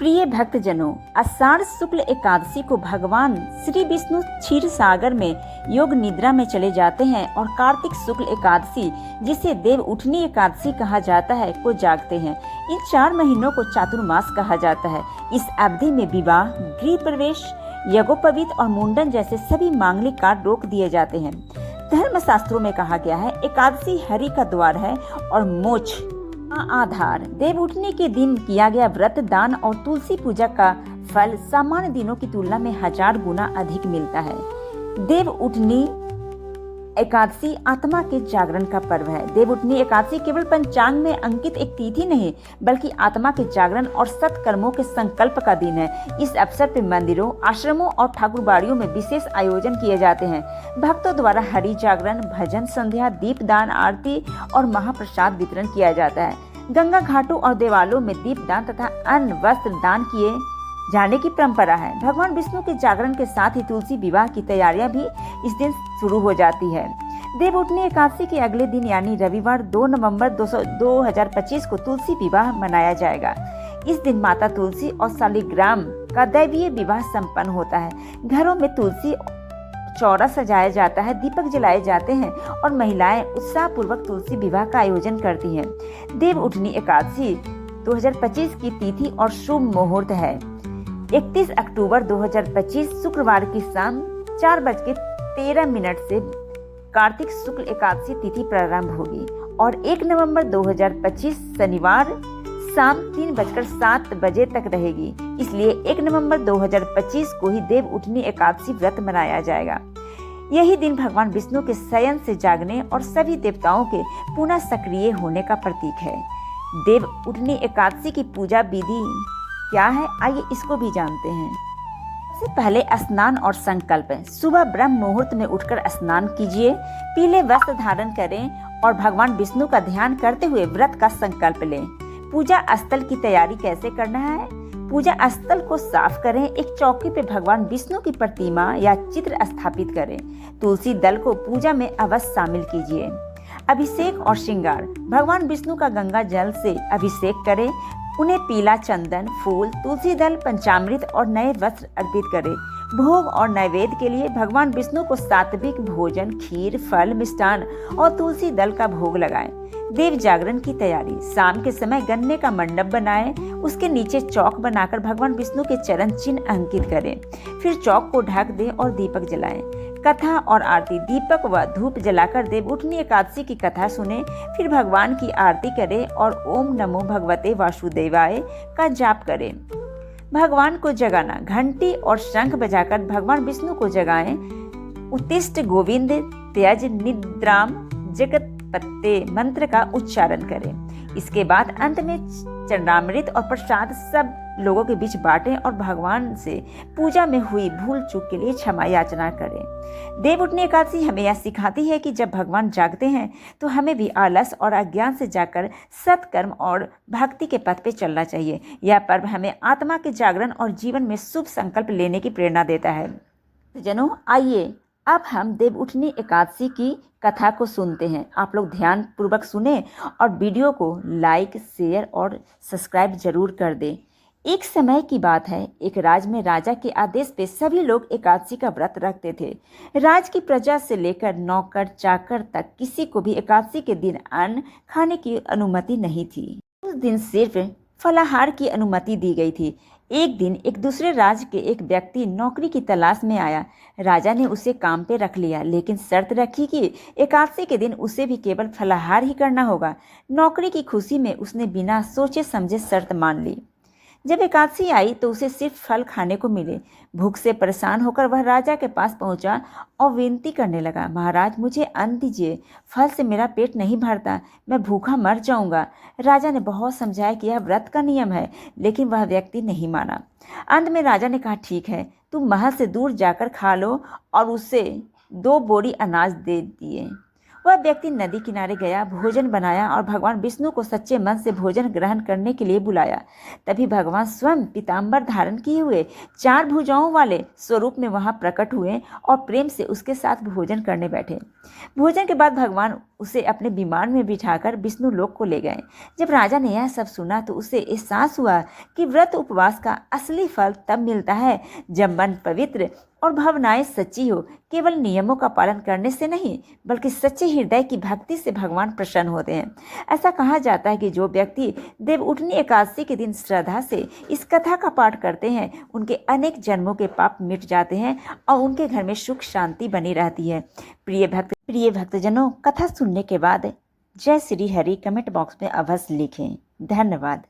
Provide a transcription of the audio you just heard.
प्रिय भक्तजनों, आषाढ़ शुक्ल एकादशी को भगवान श्री विष्णु क्षीर सागर में योग निद्रा में चले जाते हैं और कार्तिक शुक्ल एकादशी, जिसे देव उठनी एकादशी कहा जाता है, को जागते हैं। इन 4 महीनों को चातुर्मास कहा जाता है। इस अवधि में विवाह, गृह प्रवेश, यज्ञोपवीत और मुंडन जैसे सभी मांगलिक कार्य रोक दिए जाते हैं। धर्म शास्त्रों में कहा गया है, एकादशी हरि का द्वार है और मोक्ष आधार। देव उठनी के दिन किया गया व्रत, दान और तुलसी पूजा का फल सामान्य दिनों की तुलना में 1000 गुना अधिक मिलता है। देव उठनी एकादशी आत्मा के जागरण का पर्व है। देव उठनी एकादशी केवल पंचांग में अंकित एक तिथि नहीं, बल्कि आत्मा के जागरण और सत्कर्मों के संकल्प का दिन है। इस अवसर पर मंदिरों, आश्रमों और ठाकुरबाड़ियों में विशेष आयोजन किए जाते हैं। भक्तों द्वारा हरि जागरण, भजन संध्या, दीपदान, आरती और महाप्रसाद वितरण किया जाता है। गंगा घाटों और देवालों में दीपदान तथा अन्न वस्त्र दान किए जाने की परंपरा है। भगवान विष्णु के जागरण के साथ ही तुलसी विवाह की तैयारियां भी इस दिन शुरू हो जाती है। देव उठनी एकादशी के अगले दिन यानी रविवार 2 नवंबर 2025 को तुलसी विवाह मनाया जाएगा। इस दिन माता तुलसी और शालिग्राम का दैवीय विवाह संपन्न होता है। घरों में तुलसी चौरा सजाया जाता है, दीपक जलाए जाते हैं और महिलाएं उत्साह पूर्वक तुलसी विवाह का आयोजन करती हैं। देव उठनी एकादशी 2025 की तिथि और शुभ मुहूर्त है 31 अक्टूबर 2025 शुक्रवार की शाम 4:13 से कार्तिक शुक्ल एकादशी तिथि प्रारंभ होगी और 1 नवंबर 2025 शनिवार शाम 3:07 बजे तक रहेगी। इसलिए 1 नवंबर 2025 को ही देव उठनी एकादशी व्रत मनाया जाएगा। यही दिन भगवान विष्णु के शयन से जागने और सभी देवताओं के पुनः सक्रिय होने का प्रतीक है। देव उठनी एकादशी की पूजा विधि क्या है, आइए इसको भी जानते हैं। सबसे पहले स्नान और संकल्प। सुबह ब्रह्म मुहूर्त में उठकर स्नान कीजिए, पीले वस्त्र धारण करें और भगवान विष्णु का ध्यान करते हुए व्रत का संकल्प लें। पूजा स्थल की तैयारी कैसे करना है? पूजा स्थल को साफ करें। एक चौकी पे भगवान विष्णु की प्रतिमा या चित्र स्थापित करें। तुलसी दल को पूजा में अवश्य शामिल कीजिए। अभिषेक और श्रृंगार। भगवान विष्णु का गंगा जल से अभिषेक करें। उन्हें पीला चंदन, फूल, तुलसी दल, पंचामृत और नए वस्त्र अर्पित करें। भोग और नैवेद्य के लिए भगवान विष्णु को सात्विक भोजन, खीर, फल, मिष्टान और तुलसी दल का भोग लगाएं। देव जागरण की तैयारी। शाम के समय गन्ने का मंडप बनाएं, उसके नीचे चौक बनाकर भगवान विष्णु के चरण चिन्ह अंकित करें। फिर चौक को ढक दें और दीपक जलाएं। कथा और आरती। दीपक व धूप जलाकर देव उठनी एकादशी की कथा सुने, फिर भगवान की आरती करें और ओम नमो भगवते वासुदेवाय का जाप करें। भगवान को जगाना। घंटी और शंख बजाकर भगवान विष्णु को जगाएं। उत्तिष्ठ गोविंद त्यज निद्राम जगतपते मंत्र का उच्चारण करें। इसके बाद अंत में चरणामृत और प्रसाद सब लोगों के बीच बांटें और भगवान से पूजा में हुई भूल चूक के लिए क्षमा याचना करें। देव उठनी एकादशी हमें यह सिखाती है कि जब भगवान जागते हैं तो हमें भी आलस और अज्ञान से जाकर सत्कर्म और भक्ति के पथ पे चलना चाहिए। यह पर्व हमें आत्मा के जागरण और जीवन में शुभ संकल्प लेने की प्रेरणा देता है। जनों, आइए अब हम देव उठनी एकादशी की कथा को सुनते हैं। आप लोग ध्यान पूर्वक सुने और वीडियो को लाइक, शेयर और सब्सक्राइब जरूर कर दें। एक समय की बात है, एक राज में राजा के आदेश पे सभी लोग एकादशी का व्रत रखते थे। राज की प्रजा से लेकर नौकर चाकर तक किसी को भी एकादशी के दिन अन्न खाने की अनुमति नहीं थी। उस दिन सिर्फ फलाहार की अनुमति दी गई थी। एक दिन एक दूसरे राज्य के एक व्यक्ति नौकरी की तलाश में आया। राजा ने उसे काम पे रख लिया, लेकिन शर्त रखी कि एकादशी के दिन उसे भी केवल फलाहार ही करना होगा। नौकरी की खुशी में उसने बिना सोचे समझे शर्त मान ली। जब एकादशी आई तो उसे सिर्फ फल खाने को मिले। भूख से परेशान होकर वह राजा के पास पहुंचा और विनती करने लगा, महाराज मुझे अन्न दीजिए, फल से मेरा पेट नहीं भरता, मैं भूखा मर जाऊंगा। राजा ने बहुत समझाया कि यह व्रत का नियम है, लेकिन वह व्यक्ति नहीं माना। अंत में राजा ने कहा, ठीक है, तुम महल से दूर जाकर खा लो, और उसे 2 बोरी अनाज दे दिए। वह व्यक्ति नदी किनारे गया, भोजन बनाया और भगवान विष्णु को सच्चे मन से भोजन ग्रहण करने के लिए बुलाया। तभी भगवान स्वयं पीताम्बर धारण किए हुए 4 भुजाओं वाले स्वरूप में वहां प्रकट हुए और प्रेम से उसके साथ भोजन करने बैठे। भोजन के बाद भगवान उसे अपने विमान में बिठाकर विष्णु लोक को ले गए। जब राजा ने यह सब सुना तो उसे एहसास हुआ कि व्रत उपवास का असली फल तब मिलता है जब मन पवित्र और भावनाएं सच्ची हो। केवल नियमों का पालन करने से नहीं, बल्कि सच्चे हृदय की भक्ति से भगवान प्रसन्न होते हैं। ऐसा कहा जाता है कि जो व्यक्ति देवउठनी एकादशी के दिन श्रद्धा से इस कथा का पाठ करते हैं, उनके अनेक जन्मों के पाप मिट जाते हैं और उनके घर में सुख शांति बनी रहती है। प्रिय भक्तजनों, कथा सुनने के बाद जय श्री हरि कमेंट बॉक्स में अवश्य लिखें। धन्यवाद।